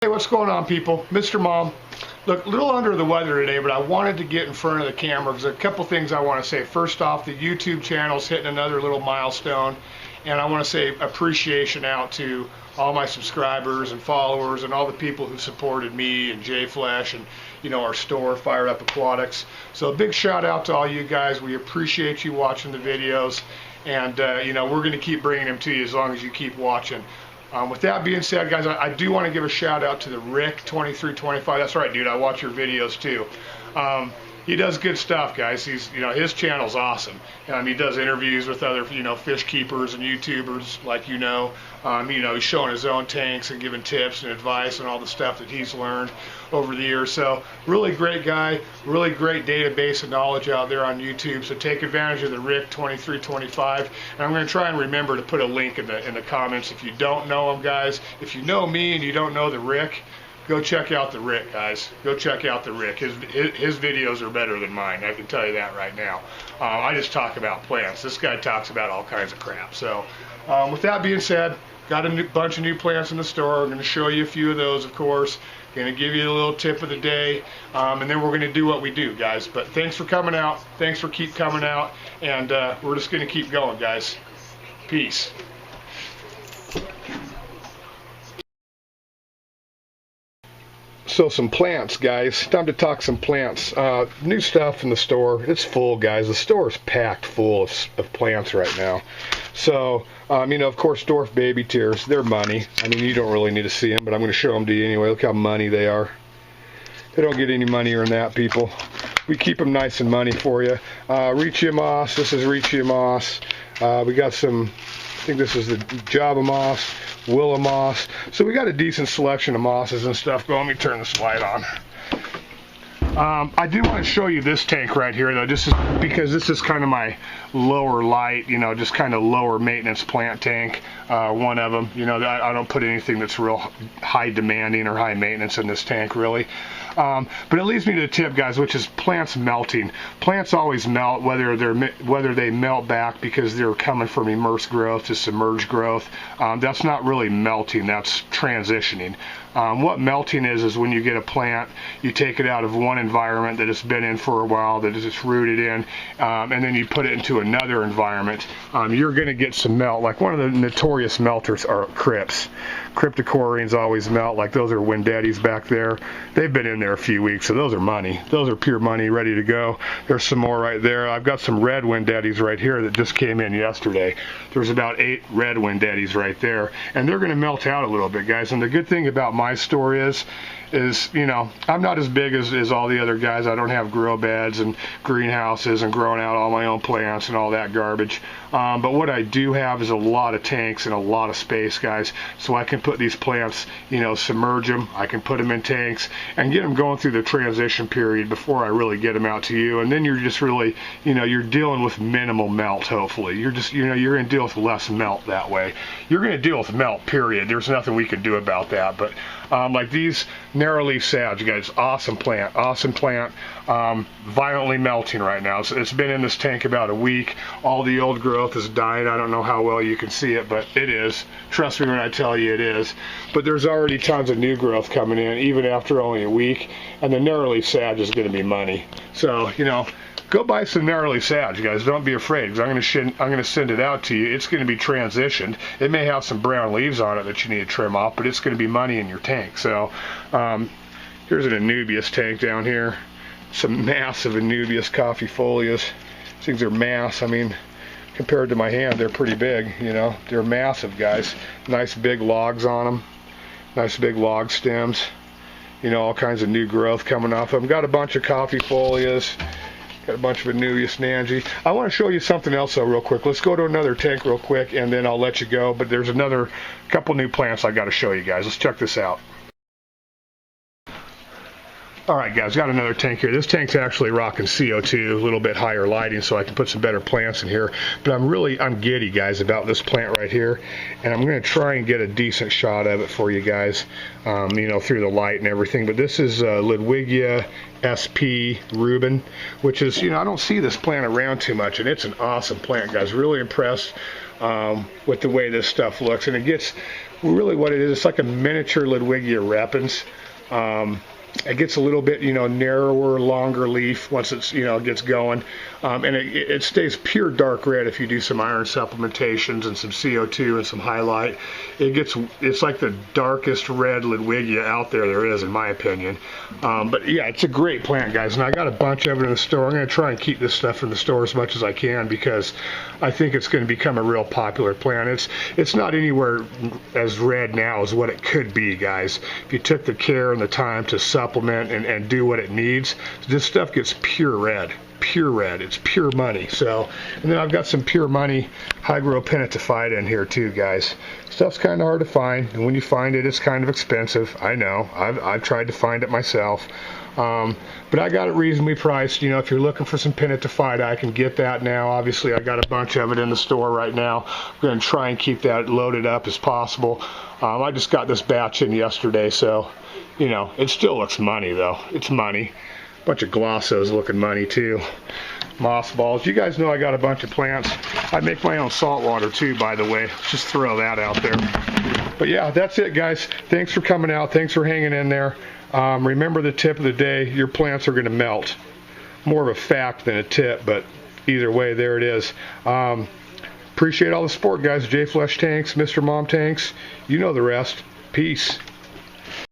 Hey, what's going on, people? Mr. Mom. Look, a little under the weather today, but I wanted to get in front of the camera because a couple things I want to say. First off, the YouTube channel's hitting another little milestone, and I want to say appreciation out to all my subscribers and followers and all the people who supported me and Jay Flesh and our store, Fired Up Aquatics. So a big shout out to all you guys. We appreciate you watching the videos, and we're going to keep bringing them to you as long as you keep watching. With that being said, guys, I do want to give a shout out to the Rick 2325. That's right, dude. I watch your videos too. He does good stuff, guys. His channel's awesome. He does interviews with other, fish keepers and YouTubers, like he's showing his own tanks and giving tips and advice and all the stuff that he's learned over the years. So, really great guy, really great database of knowledge out there on YouTube. So take advantage of the Rick 2325. And I'm going to try and remember to put a link in the comments. If you don't know him, guys, if you know me and you don't know the Rick, go check out the Rick, guys. Go check out the Rick. His videos are better than mine. I can tell you that right now. I just talk about plants. This guy talks about all kinds of crap. So, with that being said, got a bunch of new plants in the store. I'm going to show you a few of those, of course. Going to give you a little tip of the day, and then we're going to do what we do, guys. But thanks for coming out. Thanks for keep coming out, and we're just going to keep going, guys. Peace. So some plants, guys. Time to talk some plants. New stuff in the store. It's full, guys. The store is packed full of plants right now. So, of course, dwarf baby tears. They're money. You don't really need to see them, but I'm going to show them to you anyway. Look how money they are. They don't get any moneyer than that, people. We keep them nice and money for you. Riccia moss. This is Riccia moss. We got some, I think this is the Java moss, willow moss. So we got a decent selection of mosses and stuff. Let me turn this light on. I do want to show you this tank right here, though, just because this is kind of my lower light, just kind of lower maintenance plant tank. One of them, I don't put anything that's real high demanding or high maintenance in this tank, really. But it leads me to the tip, guys, which is plants melting. Plants always melt, whether they melt back because they're coming from immersed growth to submerged growth. That's not really melting, that's transitioning. What melting is when you get a plant, you take it out of one environment that it's been in for a while, that it's rooted in, and then you put it into another environment. You're going to get some melt. Like one of the notorious melters are crypts. Cryptocoreans always melt, like those are Wendaddies back there. They've been in there a few weeks, so those are money. Those are pure money, ready to go. There's some more right there. I've got some red Wendaddies right here that just came in yesterday. There's about 8 red Wendaddies right there, and they're going to melt out a little bit, guys. And the good thing about my store is I'm not as big as all the other guys. I don't have grow beds and greenhouses and growing out all my own plants and all that garbage. But what I do have is a lot of tanks and a lot of space, guys. So I can put these plants, submerge them. I can put them in tanks and get them going through the transition period before I really get them out to you. And then you're just really, you're dealing with minimal melt, hopefully. You're just, you're going to deal with less melt that way. You're going to deal with melt, period. There's nothing we can do about that. But like these narrow leaf sage, guys, awesome plant, violently melting right now. So it's been in this tank about a week. All the old growth is dying. I don't know how well you can see it, but it is. Trust me when I tell you it is. But there's already tons of new growth coming in, even after only a week. And the narrow leaf sage is going to be money. So, go buy some narrow leaf sage, guys. Don't be afraid, because I'm going to send it out to you. It's going to be transitioned. It may have some brown leaves on it that you need to trim off, but it's going to be money in your tank. So here's an Anubias tank down here. Some massive Anubias coffeefolias. These things are mass. Compared to my hand, they're pretty big. They're massive, guys. Nice big logs on them. Nice big log stems. All kinds of new growth coming off them. Got a bunch of coffeefolias. Got a bunch of Anubias Nanji. I want to show you something else, though, real quick. Let's go to another tank real quick, and then I'll let you go. But there's another couple new plants I got to show you guys. Let's check this out. Alright, guys, got another tank here. This tank's actually rocking CO2, a little bit higher lighting, so I can put some better plants in here. But I'm giddy, guys, about this plant right here, and I'm going to try and get a decent shot of it for you guys, through the light and everything. But this is Ludwigia SP Reuben, which is, I don't see this plant around too much, and it's an awesome plant, guys. Really impressed with the way this stuff looks, and it gets really what it is, it's like a miniature Ludwigia repens. It gets a little bit, narrower, longer leaf once it's, gets going. And it stays pure dark red if you do some iron supplementations and some CO2 and some highlight. It's like the darkest red Ludwigia out there is, in my opinion. But yeah, it's a great plant, guys. And I got a bunch of it in the store. I'm going to try and keep this stuff in the store as much as I can because I think it's going to become a real popular plant. It's not anywhere as red now as what it could be, guys. If you took the care and the time to supplement and do what it needs, this stuff gets pure red. Pure red. It's pure money. So, and then I've got some pure money hygropentatophyta in here too, guys. Stuff's kind of hard to find, and when you find it, it's kind of expensive. I know. I've tried to find it myself. But I got it reasonably priced. If you're looking for some pentatophyta, I can get that now. Obviously, I got a bunch of it in the store right now. I'm going to try and keep that loaded up as possible. I just got this batch in yesterday, so, it still looks money, though. It's money. Bunch of glossos looking money, too. Moss balls. You guys know I got a bunch of plants. I make my own salt water, too, by the way. Just throw that out there. But yeah, that's it, guys. Thanks for coming out. Thanks for hanging in there. Remember the tip of the day, your plants are going to melt. More of a fact than a tip, but either way, there it is. Appreciate all the support, guys. J Flesh Tanks, Mr. Mom Tanks, you know the rest. Peace.